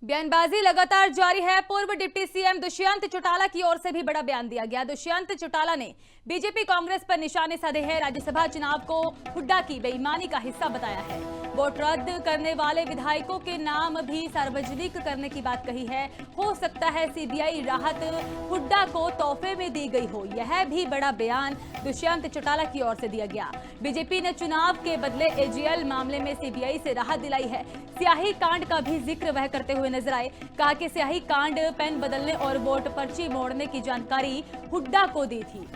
बयानबाजी लगातार जारी है। पूर्व डिप्टी सीएम दुष्यंत चौटाला की ओर से भी बड़ा बयान दिया गया। दुष्यंत चौटाला ने बीजेपी कांग्रेस पर निशाने साधे हैं। राज्यसभा चुनाव को हुड्डा की बेईमानी का हिस्सा बताया है। वोट रद्द करने वाले विधायकों के नाम भी सार्वजनिक करने की बात कही है। हो सकता है सीबीआई राहत हुड्डा को तोहफे में दी गई हो। यह भी बड़ा बयान दुष्यंत चौटाला की ओर से दिया गया। बीजेपी ने चुनाव के बदले एजीएल मामले में सीबीआई से राहत दिलाई है। स्याही कांड का भी जिक्र वह करते हुए नजर आए। कहा कि स्याही कांड पेन बदलने और वोट पर्ची मोड़ने की जानकारी हुड्डा को दी थी।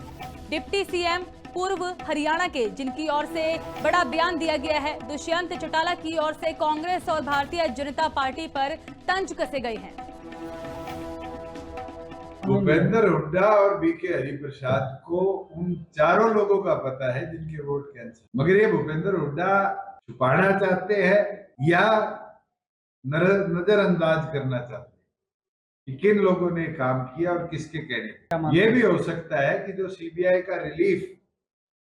डिप्टी सीएम पूर्व हरियाणा के, जिनकी ओर से बड़ा बयान दिया गया है। दुष्यंत चौटाला की ओर से कांग्रेस और भारतीय जनता पार्टी पर तंज कसे गए हैं। भूपेंद्र हुड्डा और बीके हरिप्रसाद को उन चारों लोगों का पता है जिनके वोट कैंसिल, मगर ये भूपेंद्र हुड्डा छुपाना चाहते हैं या नजरअंदाज करना चाहते हैं कि किन लोगों ने काम किया और किसके कहने। ये भी हो सकता है कि जो सीबीआई का रिलीफ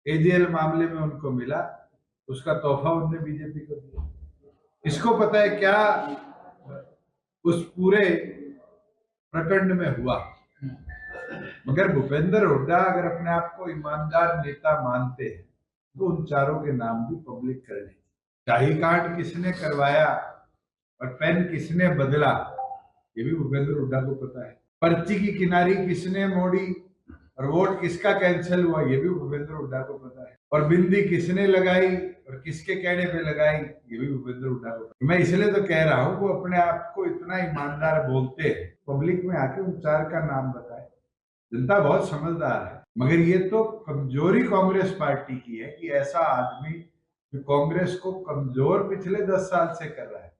एजीएल मामले में उनको मिला, उसका तोहफा उनने बीजेपी को दिया। इसको पता है क्या उस पूरे प्रकरण में हुआ। मगर भूपेंद्र हुड्डा अगर अपने आप को ईमानदार नेता मानते हैं तो उन चारों के नाम भी पब्लिक कर दी। शाही कांड किसने करवाया और पेन किसने बदला, ये भी भूपेंद्र हुड्डा को पता है। पर्ची की किनारी किसने मोड़ी और वोट किसका कैंसिल हुआ, ये भी भूपेंद्र हुड्डा को पता है। और बिंदी किसने लगाई और किसके कहने पे लगाई, ये भी भूपेंद्र हुड्डा को पता है। मैं इसलिए तो कह रहा हूँ, वो अपने आप को इतना ईमानदार बोलते हैं, पब्लिक में आके उन चार का नाम बताए। जनता बहुत समझदार है, मगर ये तो कमजोरी कांग्रेस पार्टी की है कि ऐसा आदमी जो कांग्रेस को कमजोर पिछले 10 साल से कर रहा है,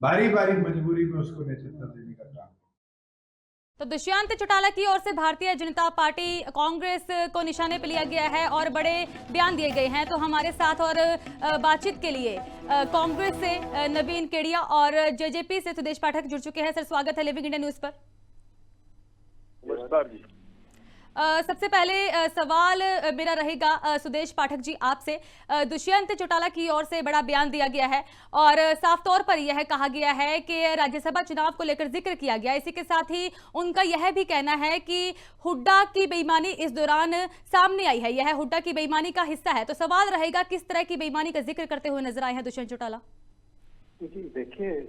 बारी बारी मजबूरी में उसको नेतृत्व देने का काम। तो दुष्यंत चौटाला की ओर से भारतीय जनता पार्टी कांग्रेस को निशाने पर लिया गया है और बड़े बयान दिए गए हैं। तो हमारे साथ और बातचीत के लिए कांग्रेस से नवीन केडिया और जेजेपी से सुदेश पाठक जुड़ चुके हैं। सर, स्वागत है लिविंग इंडिया न्यूज पर। नमस्कार जी। सबसे पहले सवाल मेरा रहेगा सुदेश पाठक जी आपसे। दुष्यंत चौटाला की ओर से बड़ा बयान दिया गया है और साफ तौर पर यह कहा गया है कि राज्यसभा चुनाव को लेकर जिक्र किया गया। इसी के साथ ही उनका यह भी कहना है कि हुड्डा की बेईमानी इस दौरान सामने आई है, यह हुड्डा की बेईमानी का हिस्सा है। तो सवाल रहेगा, किस तरह की बेईमानी का जिक्र करते हुए नजर आए हैं दुष्यंत चौटाला? जी देखिए,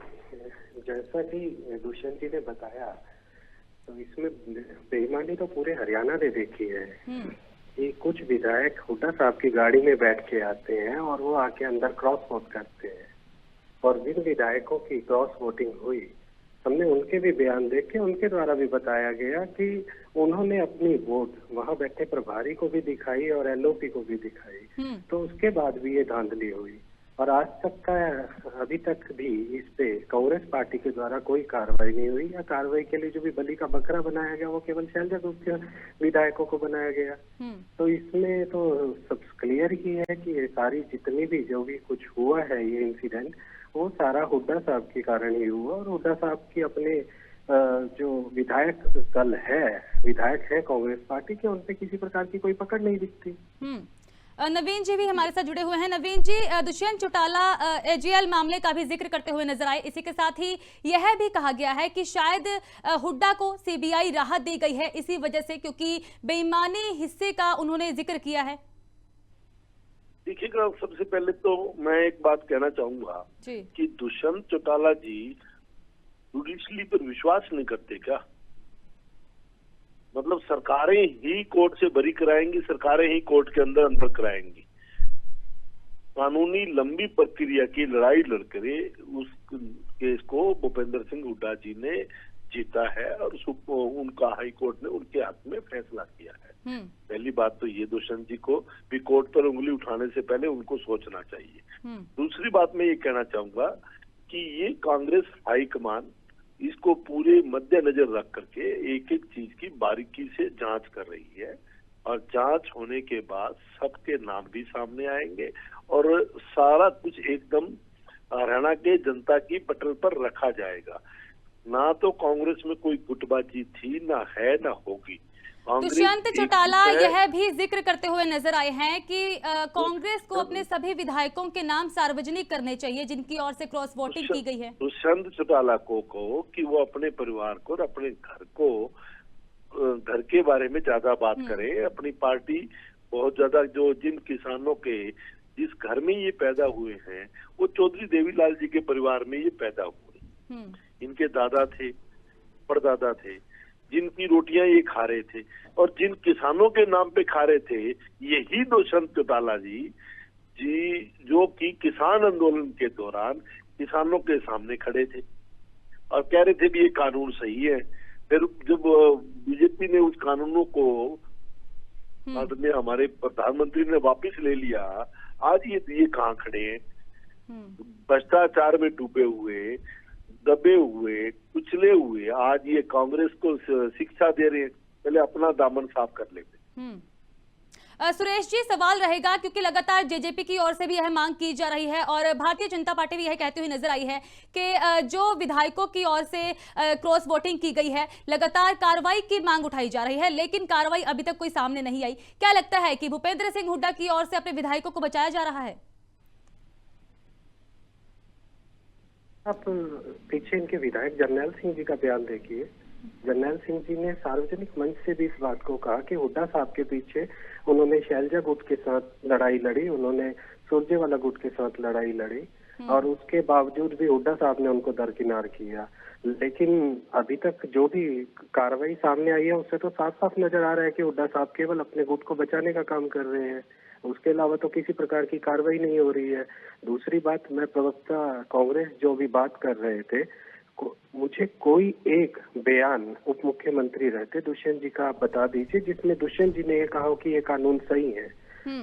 जैसा कि दुष्यंत जी ने बताया, तो इसमें बेईमानी तो पूरे हरियाणा ने देखी है कि कुछ विधायक हुड्डा साहब की गाड़ी में बैठ के आते हैं और वो आके अंदर क्रॉस वोट करते हैं। और जिन विधायकों की क्रॉस वोटिंग हुई, हमने उनके भी बयान देखे, उनके द्वारा भी बताया गया कि उन्होंने अपनी वोट वहां बैठे प्रभारी को भी दिखाई और एलओपी को भी दिखाई। तो उसके बाद भी ये धांधली हुई और आज तक का अभी तक भी इस पे कांग्रेस पार्टी के द्वारा कोई कार्रवाई नहीं हुई, या कार्रवाई के लिए जो भी बलि का बकरा बनाया गया वो केवल शैलजा गुप्त विधायकों को बनाया गया। तो इसमें तो सब क्लियर ही है कि ये सारी जितनी भी जो भी कुछ हुआ है ये इंसिडेंट, वो सारा हुड्डा साहब के कारण ही हुआ। और हुड्डा साहब की अपने जो विधायक दल है, विधायक है कांग्रेस पार्टी के, उनपे किसी प्रकार की कोई पकड़ नहीं दिखती। नवीन जी भी हमारे साथ जुड़े हुए हैं। नवीन जी, दुष्यंत चौटाला एजीएल मामले का भी जिक्र करते हुए नजर आए। इसी के साथ ही यह भी कहा गया है कि शायद हुड्डा को सीबीआई राहत दी गई है इसी वजह से, क्योंकि बेईमानी हिस्से का उन्होंने जिक्र किया है। देखिएगा, सबसे पहले तो मैं एक बात कहना चाहूंगा कि दुष्यंत चौटाला जी जुडिशली पर विश्वास नहीं करते क्या? मतलब सरकारें ही कोर्ट से बरी कराएंगी, सरकारें ही कोर्ट के अंदर कराएंगी। कानूनी लंबी प्रक्रिया की लड़ाई लड़कर उस केस को भूपेंद्र सिंह हुड्डा जी ने जीता है और उनका हाई कोर्ट ने उनके हक में फैसला किया है। पहली बात तो ये, दुष्यंत जी को भी कोर्ट पर उंगली उठाने से पहले उनको सोचना चाहिए। दूसरी बात मैं ये कहना चाहूंगा कि ये कांग्रेस हाईकमान इसको पूरे मद्देनजर रख करके एक एक चीज की बारीकी से जांच कर रही है और जांच होने के बाद सबके नाम भी सामने आएंगे और सारा कुछ एकदम हरियाणा के जनता की पटल पर रखा जाएगा। ना तो कांग्रेस में कोई गुटबाजी थी, ना है, ना होगी। दुष्यंत एक चौटाला है। यह भी जिक्र करते हुए नजर आए हैं कि कांग्रेस को अपने सभी विधायकों के नाम सार्वजनिक करने चाहिए जिनकी ओर से क्रॉस वोटिंग की गई है। दुष्यंत चौटाला को कहो कि वो अपने परिवार को और अपने घर को, घर के बारे में ज्यादा बात करें। अपनी पार्टी बहुत ज्यादा, जो जिन किसानों के जिस घर में ये पैदा हुए हैं वो चौधरी देवीलाल जी के परिवार में ये पैदा हुए। इनके दादा थे, परदादा थे, जिनकी रोटियां ये खा रहे थे और जिन किसानों के नाम पे खा रहे थे यही दुष्यंत चौटाला जी जो कि किसान आंदोलन के दौरान किसानों के सामने खड़े थे और कह रहे थे भी ये कानून सही है। फिर जब बीजेपी ने उस कानूनों को बाद में हमारे प्रधानमंत्री ने वापस ले लिया, आज ये कहाँ खड़े हैं? भ्रष्टाचार में डूबे हुए, दबे हुए, कुचले हुए, आज ये कांग्रेस को शिक्षा दे रहे हैं। पहले अपना दामन साफ कर लेते। सुरेश जी, सवाल रहेगा क्योंकि लगातार जेजेपी की ओर से भी यह मांग की जा रही है और भारतीय जनता पार्टी भी यह कहती हुई नजर आई है कि जो विधायकों की ओर से क्रॉस वोटिंग की गई है, लगातार कार्रवाई की मांग उठाई जा रही है, लेकिन कार्रवाई अभी तक कोई सामने नहीं आई। क्या लगता है कि भूपेंद्र सिंह हुड्डा की ओर से अपने विधायकों को बचाया जा रहा है? आप पीछे इनके विधायक जर्नैल सिंह जी का बयान देखिए। जर्नैल सिंह जी ने सार्वजनिक मंच से भी इस बात को कहा कि हुड्डा साहब के पीछे उन्होंने शैलजा गुट के साथ लड़ाई लड़ी, उन्होंने सुरजेवाला गुट के साथ लड़ाई लड़ी और उसके बावजूद भी हुड्डा साहब ने उनको दरकिनार किया। लेकिन अभी तक जो भी कार्रवाई सामने आई है उससे तो साफ साफ नजर आ रहा है कि हुड्डा साहब केवल अपने गुट को बचाने का काम कर रहे हैं, उसके अलावा तो किसी प्रकार की कार्रवाई नहीं हो रही है। दूसरी बात, मैं प्रवक्ता कांग्रेस जो भी बात कर रहे थे, मुझे कोई एक बयान उप मुख्यमंत्री रहते दुष्यंत जी का आप बता दीजिए जिसमें दुष्यंत जी ने ये कहा कि ये कानून सही है।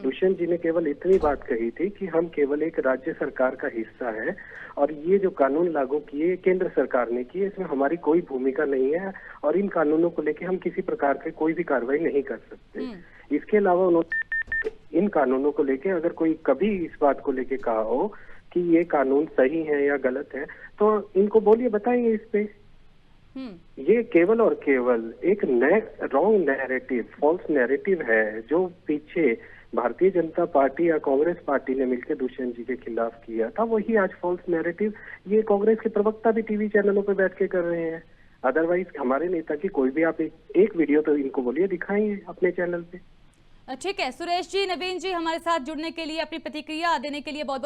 दुष्यंत जी ने केवल इतनी बात कही थी कि हम केवल एक राज्य सरकार का हिस्सा है और ये जो कानून लागू किए केंद्र सरकार ने किए, इसमें हमारी कोई भूमिका नहीं है और इन कानूनों को लेकर हम किसी प्रकार की कोई भी कार्रवाई नहीं कर सकते। इसके अलावा उन्होंने इन कानूनों को लेके अगर कोई कभी इस बात को लेके कहा हो कि ये कानून सही है या गलत है तो इनको बोलिए, बताएंगे इस पे। ये केवल और केवल एक रॉन्ग नैरेटिव, फॉल्स नैरेटिव है जो पीछे भारतीय जनता पार्टी या कांग्रेस पार्टी ने मिलकर दुष्यंत जी के खिलाफ किया था, वही आज फॉल्स नैरेटिव ये कांग्रेस के प्रवक्ता भी टीवी चैनलों पर बैठ के कर रहे हैं। अदरवाइज हमारे नेता की कोई भी आप एक वीडियो तो इनको बोलिए दिखाएंगे अपने चैनल पे। ठीक है सुरेश जी, नवीन जी हमारे साथ जुड़ने के लिए, अपनी प्रतिक्रिया देने के लिए बहुत बहुत